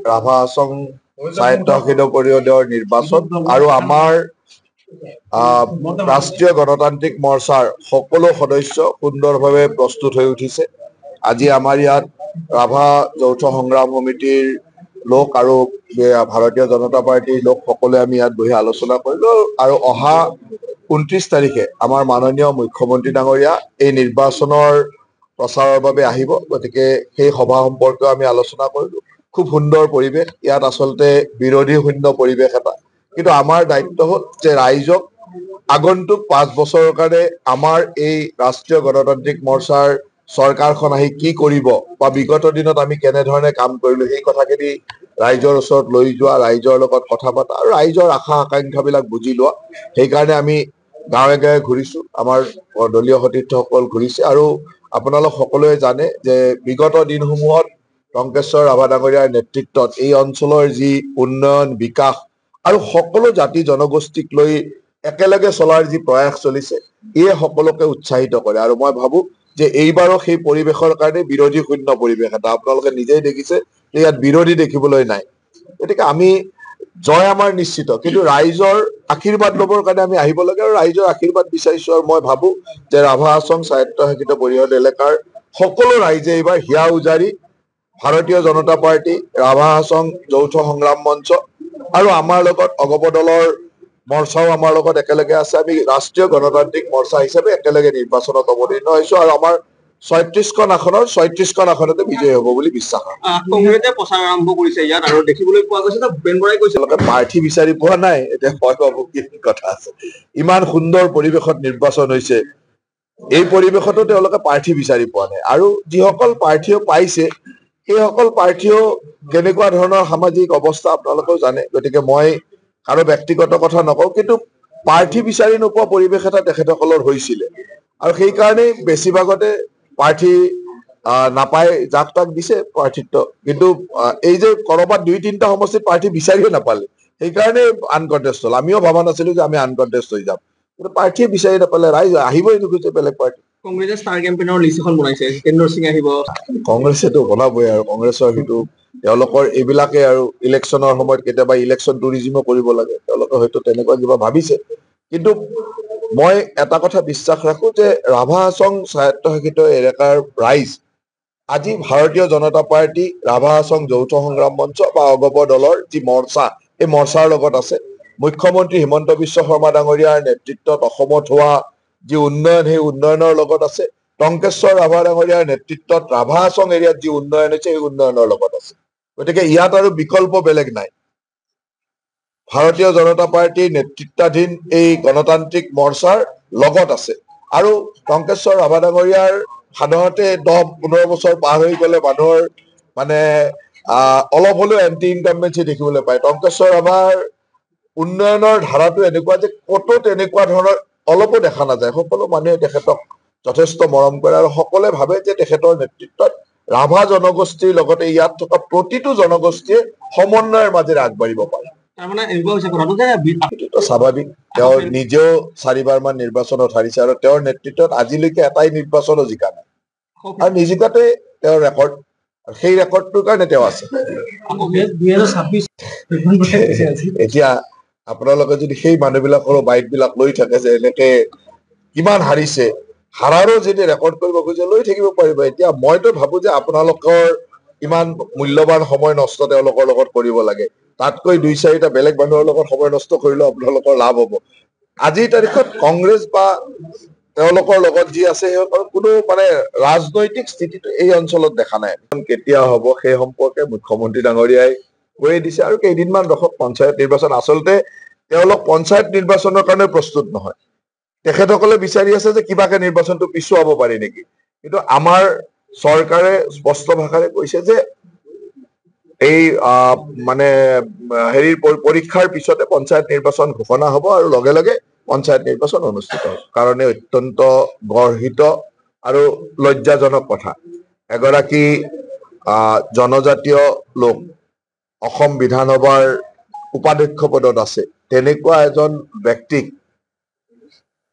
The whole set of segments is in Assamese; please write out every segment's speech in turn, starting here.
ৰাভা হাছং স্বায়ত্তশাসিত পৰিষদৰ নিৰ্বাচন আৰু আমাৰ ৰাষ্ট্ৰীয় গণতান্ত্ৰিক মৰ্চাৰ সকলো সদস্য সুন্দৰভাৱে প্ৰস্তুত হৈ উঠিছে। আজি আমাৰ ইয়াত ৰাভা যৌথ সংগ্ৰাম সমিতিৰ লোক আৰু ভাৰতীয় জনতা পাৰ্টিৰ লোক সকলোৱে আমি ইয়াত বহি আলোচনা কৰিলো আৰু অহা 29 তাৰিখে আমাৰ মাননীয় মুখ্যমন্ত্ৰী ডাঙৰীয়া এই নিৰ্বাচনৰ প্ৰচাৰৰ বাবে আহিব। গতিকে সেই সভা সম্পৰ্কেও আমি আলোচনা কৰিলো। খুব সুন্দৰ পৰিৱেশ ইয়াত, আচলতে বিৰোধী শূন্য পৰিৱেশ এটা। কিন্তু আমাৰ দায়িত্ব হ'ল যে ৰাইজক আগন্তুক 5 বছৰৰ কাৰণে আমাৰ এই ৰাষ্ট্ৰীয় গণতান্ত্ৰিক মৰ্চাৰ চৰকাৰখন আহি কি কৰিব বা বিগত দিনত আমি কেনেধৰণে কাম কৰিলো সেই কথাখিনি ৰাইজৰ ওচৰত লৈ যোৱা, ৰাইজৰ লগত কথা পতা আৰু ৰাইজৰ আশা আকাংক্ষাবিলাক বুজি লোৱা। সেইকাৰণে আমি গাঁৱে গাঁৱে ঘূৰিছো, আমাৰ দলীয় সতীৰ্থসকল ঘূৰিছে আৰু আপোনালোক সকলোৱে জানে যে বিগত দিনসমূহত টংকেশ্বৰ ৰাভা ডাঙৰীয়াৰ নেতৃত্বত এই অঞ্চলৰ যি উন্নয়ন বিকাশ আৰু সকলো জাতি জনগোষ্ঠীক লৈ একেলগে চলাৰ যি প্ৰয়াস চলিছে, ইয়ে সকলোকে উৎসাহিত কৰে। আৰু মই ভাবো যে এইবাৰো সেই পৰিৱেশৰ কাৰণে বিৰোধী শূন্য পৰিৱেশ এটা। আপোনালোকে নিজেই দেখিছে যে ইয়াত বিৰোধী দেখিবলৈ নাই। গতিকে আমি জয় আমাৰ নিশ্চিত, কিন্তু ৰাইজৰ আশীৰ্বাদ ল'বৰ কাৰণে আমি আহিব লাগে আৰু ৰাইজৰ আশীৰ্বাদ বিচাৰিছো। আৰু মই ভাবো যে ৰাভা হাছং স্বায়ত্তশাসিত পৰিষদ এলেকাৰ সকলো ৰাইজে এইবাৰ হিয়া উজাৰি ভাৰতীয় জনতা পাৰ্টি, ৰাভা হাছং যৌথ সংগ্ৰাম মঞ্চ আৰু আমাৰ লগত অগপ দলৰ মৰ্চাও আমাৰ লগত একেলগে আছে। আমি ৰাষ্ট্ৰীয় গণতান্ত্ৰিক মৰ্চা হিচাপে একেলগে নিৰ্বাচনত অৱতীৰ্ণ হৈছো আৰু আমাৰ 36খন আসনৰ 36খন আসনতে বিজয়ী হ'ব বুলি বিশ্বাস হয়। কংগ্ৰেছে প্ৰচাৰ আৰম্ভ কৰিছে ইয়াত আৰু দেখিবলৈ পোৱা গৈছে যে ভূপেন বৰাই কৈছে প্ৰাৰ্থী বিচাৰি পোৱা নাই। এতিয়া মই ভাবো কি কথা আছে, ইমান সুন্দৰ পৰিৱেশত নিৰ্বাচন হৈছে, এই পৰিৱেশতো তেওঁলোকে প্ৰাৰ্থী বিচাৰি পোৱা নাই। আৰু যিসকল প্ৰাৰ্থীও পাইছে সেইসকল প্ৰাৰ্থীও কেনেকুৱা ধৰণৰ সামাজিক অৱস্থা আপোনালোকেও জানে। গতিকে মই কাৰো ব্যক্তিগত কথা নকওঁ, কিন্তু প্ৰাৰ্থী বিচাৰি নোপোৱা পৰিৱেশ এটা তেখেতসকলৰ হৈছিলে আৰু সেইকাৰণেই বেছিভাগতে প্ৰাৰ্থী নাপায়, যাক তাক দিছে প্ৰাৰ্থিত্ব। কিন্তু এই যে কৰবাত 2-3টা সমষ্টিত প্ৰাৰ্থী বিচাৰিও নাপালে, সেইকাৰণে আনকণ্টেষ্ট হ'ল। আমিও ভবা নাছিলো যে আমি আনকণ্টেষ্ট হৈ যাম, কিন্তু প্ৰাৰ্থীয়ে বিচাৰি নাপালে, ৰাইজ আহিবই নোখোজে বেলেগ পাৰ্টি। কংগ্ৰেছে ষ্টাৰ কেম্পেইনৰ লিষ্ট এখন বনাইছে, জিতেন্দ্ৰ সিং আহিব। কংগ্ৰেছেতো বনাবই আৰু কংগ্ৰেছৰ সেইটো তেওঁলোকৰ এইবিলাকে আৰু ইলেকশ্যনৰ সময়ত কেতিয়াবা ইলেকশ্যন টুৰিজিমো কৰিব লাগে, তেওঁলোকে হয়তো তেনেকুৱা কিবা ভাবিছে। কিন্তু মই এটা কথা বিশ্বাস ৰাখো যে ৰাভা হাছং স্বায়ত্তশাসিত এলেকাৰ ৰাইজ আজি ভাৰতীয় জনতা পাৰ্টি, ৰাভা হাছং যৌথ সংগ্ৰাম মঞ্চ বা অগপ দলৰ যি মৰ্চা, এই মৰ্চাৰ লগত আছে। মুখ্যমন্ত্ৰী হিমন্ত বিশ্ব শৰ্মা ডাঙৰীয়াৰ নেতৃত্বত অসমত হোৱা যি উন্নয়ন, সেই উন্নয়নৰ লগত আছে। টংকেশ্বৰ ৰাভা ডাঙৰীয়াৰ নেতৃত্বত ৰাভা হাছং এৰিয়াত যি উন্নয়ন হৈছে, সেই উন্নয়নৰ লগত আছে। গতিকে ইয়াত আৰু বিকল্প বেলেগ নাই। ভাৰতীয় জনতা পাৰ্টিৰ নেতৃত্বাধীন এই গণতান্ত্ৰিক মৰ্চাৰ লগত আছে। আৰু টংকেশ্বৰ ৰাভা ডাঙৰীয়াৰ সাধাৰণতে 10-15 বছৰ পাৰ হৈ গলে মানুহৰ মানে অলপ হলেও এন্টি ইনকামবেঞ্চি দেখিবলৈ পায়। টংকেশ্বৰ ৰাভাৰ উন্নয়নৰ ধাৰাটো এনেকুৱা যে কতো তেনেকুৱা ধৰণৰ অলপো দেখা নাযায়। সকলো মানুহে তেখেতক যথেষ্ট মৰম কৰে আৰু সকলোৱে ভাবে যে তেখেতৰ নেতৃত্বত ৰাভা জনগোষ্ঠীৰ লগতে ইয়াত থকা প্ৰতিটো জনগোষ্ঠীয়ে সমন্বয়ৰ মাজেৰে আগবাঢ়িব পাৰে। স্বাভাৱিক, তেওঁ নিজেও 4বাৰ মান নিৰ্বাচনত হাৰিছে আৰু তেওঁৰ নেতৃত্বত আজিলৈকে এটাই নিৰ্বাচনো জিকা নাই আৰু নিজিকাতে তেওঁৰ ৰেকৰ্ড, সেই ৰেকৰ্ডটোৰ কাৰণে তেওঁ আছে। এতিয়া আপোনালোকে যদি সেই মানুহবিলাকৰো বাইট বিলাক লৈ থাকে যে এনেকে কিমান হাৰিছে, হাৰাৰো যদি ৰেকৰ্ড কৰিব খোজে লৈ থাকিব পাৰিব। এতিয়া মইতো ভাবো যে আপোনালোকৰ ইমান মূল্যৱান সময় নষ্ট তেওঁলোকৰ লগত কৰিব লাগে, তাতকৈ 2-4টা বেলেগ মানুহৰ লগত সময় নষ্ট কৰিলেও আপোনালোকৰ লাভ হব। আজিৰ তাৰিখত কংগ্ৰেছ বা তেওঁলোকৰ লগত যি আছে সেইসকল কোনো মানে ৰাজনৈতিক স্থিতিটো এই অঞ্চলত দেখা নাই। কেতিয়া হব সেই সম্পৰ্কে মুখ্যমন্ত্ৰী ডাঙৰীয়াই কৈয়ে দিছে আৰু কেইদিনমান ৰখক। পঞ্চায়ত নিৰ্বাচন, আচলতে তেওঁলোক পঞ্চায়ত নিৰ্বাচনৰ কাৰণে প্ৰস্তুত নহয়, তেখেতসকলে বিচাৰি আছে যে কিবাকে নিৰ্বাচনটো পিছুৱাব পাৰি নেকি। কিন্তু আমাৰ চৰকাৰে স্পষ্ট ভাষাৰে কৈছে যে এই মানে হেৰিৰ পৰীক্ষাৰ পিছতে পঞ্চায়ত নিৰ্বাচন ঘোষণা হব আৰু লগে লগে পঞ্চায়ত নিৰ্বাচন অনুষ্ঠিত হব। কাৰণে অত্যন্ত গৰ্হিত আৰু লজ্জাজনক কথা, এগৰাকী জনজাতীয় লোক অসম বিধানসভাৰ উপাধ্যক্ষ পদত আছে, তেনেকুৱা এজন ব্যক্তিক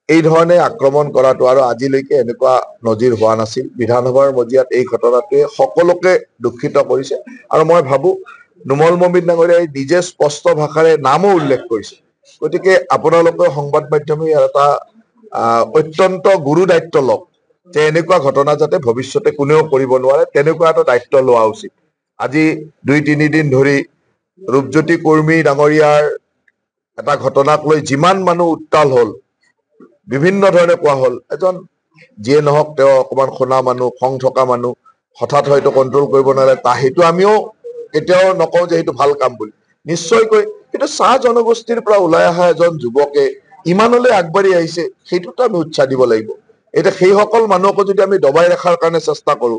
এই ধৰণে আক্ৰমণ কৰাটো আৰু আজিলৈকে এনেকুৱা নজিৰ হোৱা নাছিল। বিধানসভাৰ মজিয়াত এই ঘটনাটোৱে সকলোকে দুখিত কৰিছে আৰু মই ভাবো নুমল মমিন ডাঙৰীয়াই নিজে স্পষ্ট ভাষাৰে নামো উল্লেখ কৰিছে গতিকে আপোনালোকে সংবাদ মাধ্যমে ইয়াৰ এটা অত্যন্ত গুৰু দায়িত্ব লওক যে এনেকুৱা ঘটনা যাতে ভৱিষ্যতে কোনেও কৰিব নোৱাৰে তেনেকুৱা এটা দায়িত্ব লোৱা উচিত আজি 2-3 দিন ধৰি ৰূপজ্যোতি কুৰ্মী ডাঙৰীয়াৰ এটা ঘটনাক লৈ যিমান মানুহ উত্তাল হ'ল বিভিন্ন ধৰণে কোৱা হ'ল এজন যিয়ে নহওক তেওঁ অকমান শুনা মানুহ খং থকা মানুহ হঠাৎ হয়তো কণ্ট্ৰল কৰিব নোৱাৰে সেইটো আমিও কেতিয়াও নকওঁ যে সেইটো ভাল কাম বুলি নিশ্চয়কৈ কিন্তু চাহ জনগোষ্ঠীৰ পৰা ওলাই অহা এজন যুৱকে ইমানলৈ আগবাঢ়ি আহিছে সেইটোতো আমি উৎসাহ দিব লাগিব এতিয়া সেইসকল মানুহকো যদি আমি দবাই ৰখাৰ কাৰণে চেষ্টা কৰো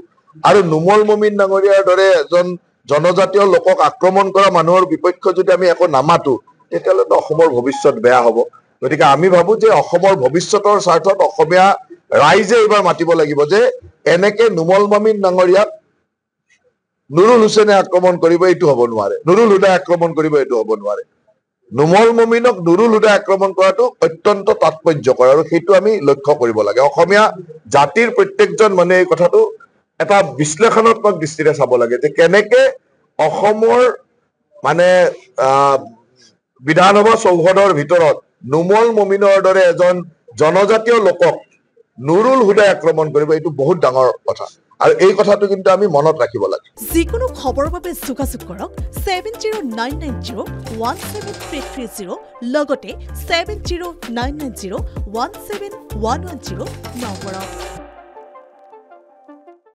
আৰু নুমল মমিন ডাঙৰীয়াৰ দৰে এজন জনজাতীয় লোকক আক্ৰমণ কৰা মানুহৰ বিপক্ষে যদি আমি একো নামাতো তেতিয়াহ'লেতো অসমৰ ভৱিষ্যত বেয়া হ'ব গতিকে আমি ভাবো যে অসমৰ ভৱিষ্যতৰ স্বাৰ্থত অসমীয়া ৰাইজে এইবাৰ মাতিব লাগিব যে এনেকে নুমল মমিন ডাঙৰীয়াক নুৰুল হুছেইনে আক্ৰমণ কৰিব এইটো হ'ব নোৱাৰে নুৰুল হুদাই আক্ৰমণ কৰিব এইটো হ'ব নোৱাৰে নুমল মমিনক নুৰুল হুদাই আক্ৰমণ কৰাটো অত্যন্ত তাৎপৰ্যকৰ আৰু সেইটো আমি লক্ষ্য কৰিব লাগে অসমীয়া জাতিৰ প্ৰত্যেকজন মানুহে এই কথাটো এটা বিশ্লেষণাত্মক দৃষ্টিৰে চাব লাগে যে কেনেকে অসমৰ মানে বিধানসভা চৌহদৰ ভিতৰত নুমল মমিনৰ দৰে এজন জনজাতীয় লোকক নুৰুল হুদাই আক্ৰমণ কৰিব এইটো বহুত ডাঙৰ কথা আৰু এই কথাটো কিন্তু আমি মনত ৰাখিব লাগে যিকোনো খবৰৰ বাবে যোগাযোগ কৰক 7099017330 লগতে 7099017110 নম্বৰত